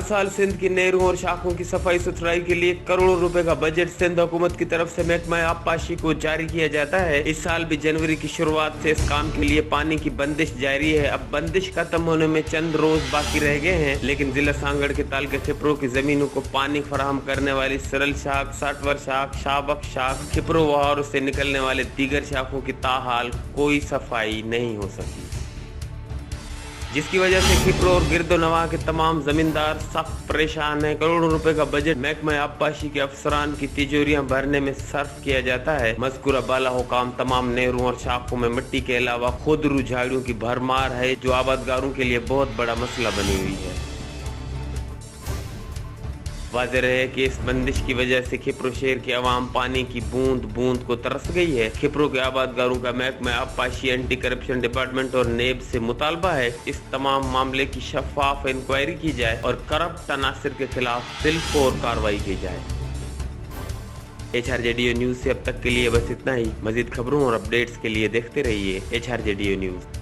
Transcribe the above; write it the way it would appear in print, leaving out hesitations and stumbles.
हर साल सिंध की नहरों और शाखों की सफाई सुथराई के लिए करोड़ों रुपए का बजट सिंध हुकूमत की तरफ से महकमा आबपाशी को जारी किया जाता है। इस साल भी जनवरी की शुरुआत से इस काम के लिए पानी की बंदिश जारी है। अब बंदिश खत्म होने में चंद रोज बाकी रह गए हैं, लेकिन जिला सांगड़ के ताल के खिपरो की जमीनों को पानी फराहम करने वाली सरल शाख, साटवर शाख, शाहबक शाख, खिपरो वहारों से निकलने वाले दीगर शाखों की ताहाल कोई सफाई नहीं हो सकी, जिसकी वजह से खिपरो और गिरदोनवा के तमाम जमींदार सख्त परेशान हैं। करोड़ों रुपए का बजट महकमा आबपाशी के अफसरान की तिजोरियां भरने में सर्फ किया जाता है। मज़कूरा बाला हुकाम तमाम नहरों और शाखों में मिट्टी के अलावा खुदरू झाड़ियों की भरमार है, जो आबादगारों के लिए बहुत बड़ा मसला बनी हुई है। वाज़ेह है कि इस बंदिश की वजह से खिपरो शहर की आवाम पानी की बूंद बूंद को तरस गई है। खिपरो के आबादगारों का महकमा आबपाशी, एंटी करप्शन डिपार्टमेंट और नेब से मुतालबा है इस तमाम मामले की शफाफ इंक्वायरी की जाए और करप्ट अनासिर के खिलाफ दिलखोर कार्रवाई की जाए। HRJDO न्यूज से अब तक के लिए बस इतना ही। मजीद खबरों और अपडेट्स के लिए देखते रहिए HRJDO न्यूज।